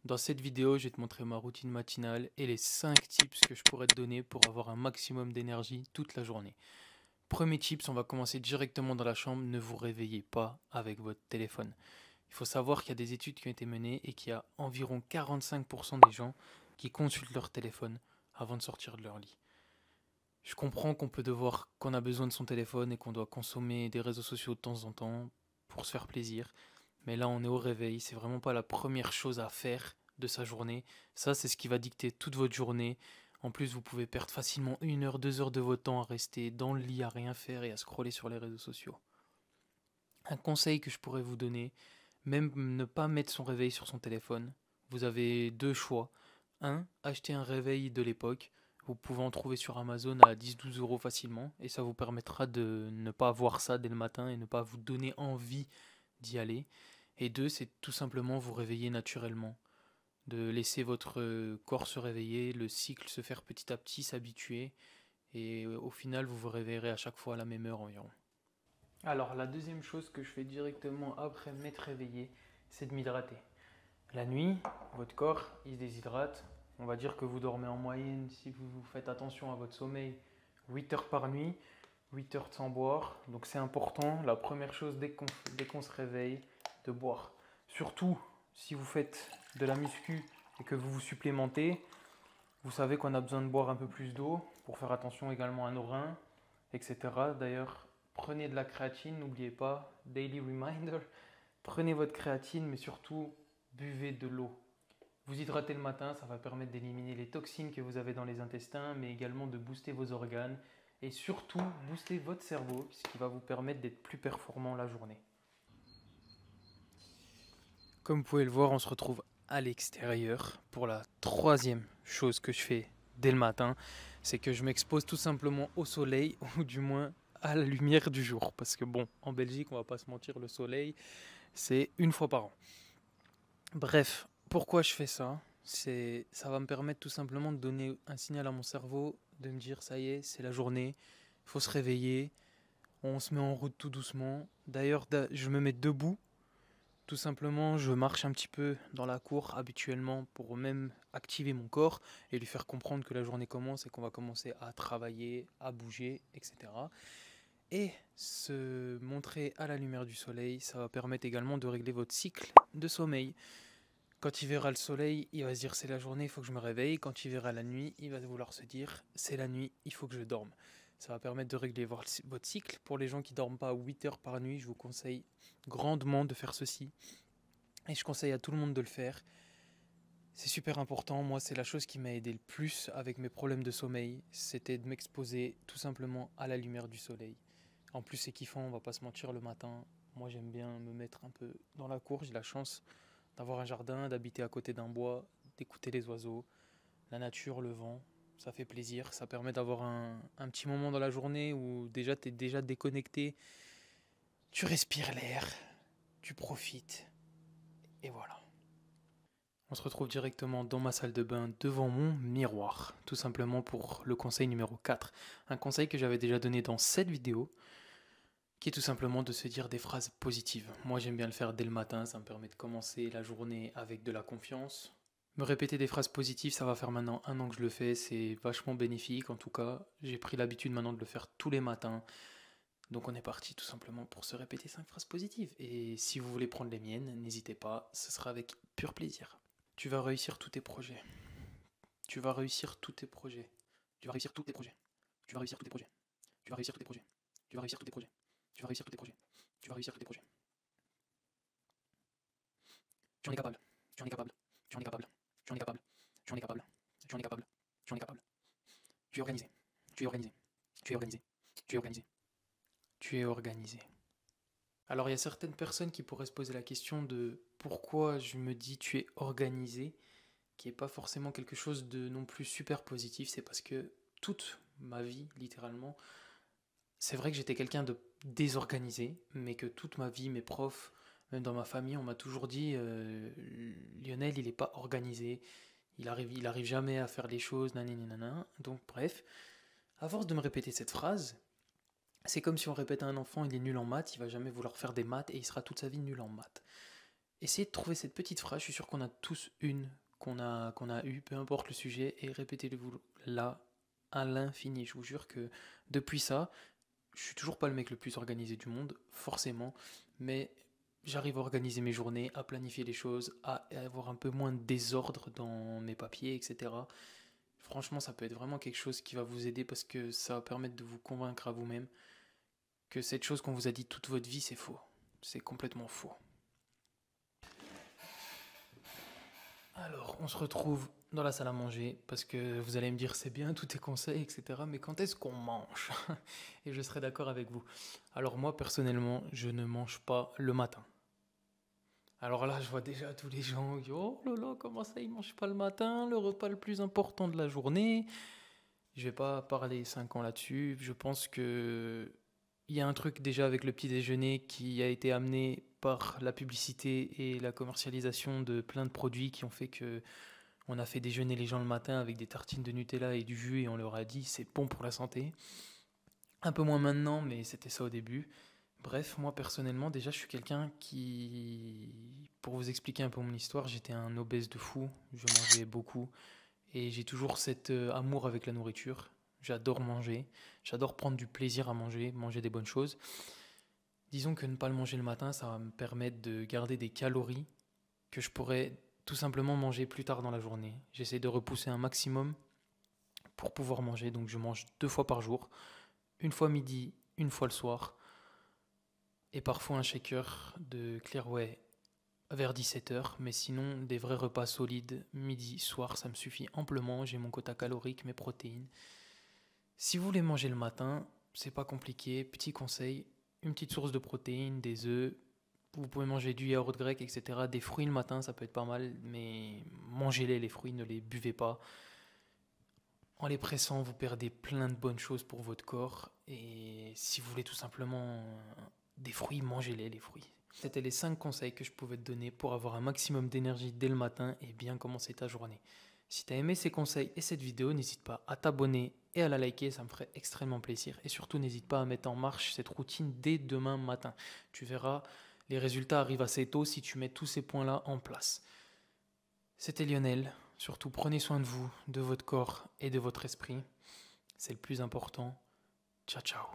Dans cette vidéo, je vais te montrer ma routine matinale et les 5 tips que je pourrais te donner pour avoir un maximum d'énergie toute la journée. Premier tips, on va commencer directement dans la chambre, ne vous réveillez pas avec votre téléphone. Il faut savoir qu'il y a des études qui ont été menées et qu'il y a environ 45% des gens qui consultent leur téléphone avant de sortir de leur lit. Je comprends qu'on a besoin de son téléphone et qu'on doit consommer des réseaux sociaux de temps en temps pour se faire plaisir. Mais là, on est au réveil, c'est vraiment pas la première chose à faire de sa journée. Ça, c'est ce qui va dicter toute votre journée. En plus, vous pouvez perdre facilement 1 heure, 2 heures de votre temps à rester dans le lit, à rien faire et à scroller sur les réseaux sociaux. Un conseil que je pourrais vous donner, même ne pas mettre son réveil sur son téléphone. Vous avez deux choix. Un, acheter un réveil de l'époque. Vous pouvez en trouver sur Amazon à 10-12 € facilement et ça vous permettra de ne pas voir ça dès le matin et ne pas vous donner envie d'y aller. Et deux, c'est tout simplement vous réveiller naturellement, de laisser votre corps se réveiller, le cycle se faire petit à petit, s'habituer, et au final, vous vous réveillerez à chaque fois à la même heure environ. Alors, la deuxième chose que je fais directement après m'être réveillé, c'est de m'hydrater. La nuit, votre corps, il se déshydrate. On va dire que vous dormez en moyenne, si vous faites attention à votre sommeil, 8 heures par nuit, 8 heures sans boire. Donc c'est important, la première chose dès qu'on se réveille, de boire. Surtout si vous faites de la muscu et que vous vous supplémentez, vous savez qu'on a besoin de boire un peu plus d'eau pour faire attention également à nos reins, etc. D'ailleurs, prenez de la créatine, n'oubliez pas, daily reminder, prenez votre créatine, mais surtout, buvez de l'eau. Vous hydratez le matin, ça va permettre d'éliminer les toxines que vous avez dans les intestins, mais également de booster vos organes et surtout booster votre cerveau, ce qui va vous permettre d'être plus performant la journée. Comme vous pouvez le voir, on se retrouve à l'extérieur pour la troisième chose que je fais dès le matin, c'est que je m'expose tout simplement au soleil, ou du moins à la lumière du jour. Parce que bon, en Belgique, on va pas se mentir, le soleil, c'est une fois par an. Bref, pourquoi je fais ça? Ça va me permettre tout simplement de donner un signal à mon cerveau, de me dire ça y est, c'est la journée, il faut se réveiller, on se met en route tout doucement. D'ailleurs, je me mets debout, tout simplement, je marche un petit peu dans la cour habituellement pour même activer mon corps et lui faire comprendre que la journée commence et qu'on va commencer à travailler, à bouger, etc. Et se montrer à la lumière du soleil, ça va permettre également de régler votre cycle de sommeil. Quand il verra le soleil, il va se dire c'est la journée, il faut que je me réveille. Quand il verra la nuit, il va vouloir se dire c'est la nuit, il faut que je dorme. Ça va permettre de régler votre cycle. Pour les gens qui ne dorment pas 8 heures par nuit, je vous conseille grandement de faire ceci. Et je conseille à tout le monde de le faire. C'est super important. Moi, c'est la chose qui m'a aidé le plus avec mes problèmes de sommeil. C'était de m'exposer tout simplement à la lumière du soleil. En plus, c'est kiffant, on va pas se mentir le matin. Moi, j'aime bien me mettre un peu dans la cour. J'ai la chance d'avoir un jardin, d'habiter à côté d'un bois, d'écouter les oiseaux, la nature, le vent. Ça fait plaisir. Ça permet d'avoir un petit moment dans la journée où déjà tu es déjà déconnecté. Tu respires l'air, tu profites. Et voilà. On se retrouve directement dans ma salle de bain devant mon miroir, tout simplement pour le conseil numéro 4. Un conseil que j'avais déjà donné dans cette vidéo, qui est tout simplement de se dire des phrases positives. Moi j'aime bien le faire dès le matin, ça me permet de commencer la journée avec de la confiance. Me répéter des phrases positives, ça va faire maintenant 1 an que je le fais, c'est vachement bénéfique en tout cas. J'ai pris l'habitude maintenant de le faire tous les matins. Donc on est parti tout simplement pour se répéter 5 phrases positives. Et si vous voulez prendre les miennes, n'hésitez pas, ce sera avec pur plaisir. Tu vas réussir tous tes projets. Tu vas réussir tous tes projets. Tu vas réussir tous tes projets. Tu vas réussir tous tes projets. Tu vas réussir tous tes projets. Tu vas réussir tous tes projets. Tu vas réussir tous tes projets. Tu vas réussir tous tes projets. Tu en es capable. Tu en es capable. Tu en es capable. Tu en es capable. Tu en es capable. Tu en es capable. Tu en es capable. Tu es organisé. Tu es organisé. Tu es organisé. Tu es organisé. Tu es organisé. Alors il y a certaines personnes qui pourraient se poser la question de pourquoi je me dis tu es organisé, qui n'est pas forcément quelque chose de non plus super positif, c'est parce que toute ma vie, littéralement, c'est vrai que j'étais quelqu'un de désorganisé, mais que toute ma vie, mes profs, même dans ma famille, on m'a toujours dit Lionel, il n'est pas organisé, il arrive jamais à faire les choses, nanana. Donc bref, à force de me répéter cette phrase, c'est comme si on répète à un enfant, il est nul en maths, il va jamais vouloir faire des maths et il sera toute sa vie nul en maths. Essayez de trouver cette petite phrase, je suis sûr qu'on a tous une qu'on a eue, peu importe le sujet, et répétez-le-vous là à l'infini. Je vous jure que depuis ça, je suis toujours pas le mec le plus organisé du monde, forcément, mais j'arrive à organiser mes journées, à planifier les choses, à avoir un peu moins de désordre dans mes papiers, etc. Franchement, ça peut être vraiment quelque chose qui va vous aider parce que ça va permettre de vous convaincre à vous-même que cette chose qu'on vous a dit toute votre vie, c'est faux. C'est complètement faux. Alors, on se retrouve dans la salle à manger parce que vous allez me dire c'est bien tous tes conseils, etc. Mais quand est-ce qu'on mange? Et je serai d'accord avec vous. Alors moi, personnellement, je ne mange pas le matin. Alors là, je vois déjà tous les gens qui oh là là, comment ça, ils mangent pas le matin, le repas le plus important de la journée. Je vais pas parler 5 ans là-dessus. Je pense que il y a un truc déjà avec le petit déjeuner qui a été amené par la publicité et la commercialisation de plein de produits qui ont fait que on a fait déjeuner les gens le matin avec des tartines de Nutella et du jus et on leur a dit c'est bon pour la santé. Un peu moins maintenant, mais c'était ça au début. Bref, moi personnellement, déjà, je suis quelqu'un qui, pour vous expliquer un peu mon histoire, j'étais un obèse de fou. Je mangeais beaucoup et j'ai toujours cet amour avec la nourriture. J'adore manger, j'adore prendre du plaisir à manger, manger des bonnes choses. Disons que ne pas le manger le matin, ça va me permettre de garder des calories que je pourrais tout simplement manger plus tard dans la journée. J'essaie de repousser un maximum pour pouvoir manger, donc je mange 2 fois par jour, une fois midi, une fois le soir, et parfois un shaker de Clearway vers 17 h. Mais sinon, des vrais repas solides, midi, soir, ça me suffit amplement. J'ai mon quota calorique, mes protéines. Si vous voulez manger le matin, c'est pas compliqué. Petit conseil, une petite source de protéines, des œufs. Vous pouvez manger du yaourt grec, etc. Des fruits le matin, ça peut être pas mal, mais mangez-les, les fruits, ne les buvez pas. En les pressant, vous perdez plein de bonnes choses pour votre corps. Et si vous voulez tout simplement des fruits, mangez-les, les fruits. C'était les 5 conseils que je pouvais te donner pour avoir un maximum d'énergie dès le matin et bien commencer ta journée. Si tu as aimé ces conseils et cette vidéo, n'hésite pas à t'abonner et à la liker, ça me ferait extrêmement plaisir. Et surtout, n'hésite pas à mettre en marche cette routine dès demain matin. Tu verras, les résultats arrivent assez tôt si tu mets tous ces points-là en place. C'était Lionel. Surtout, prenez soin de vous, de votre corps et de votre esprit. C'est le plus important. Ciao, ciao.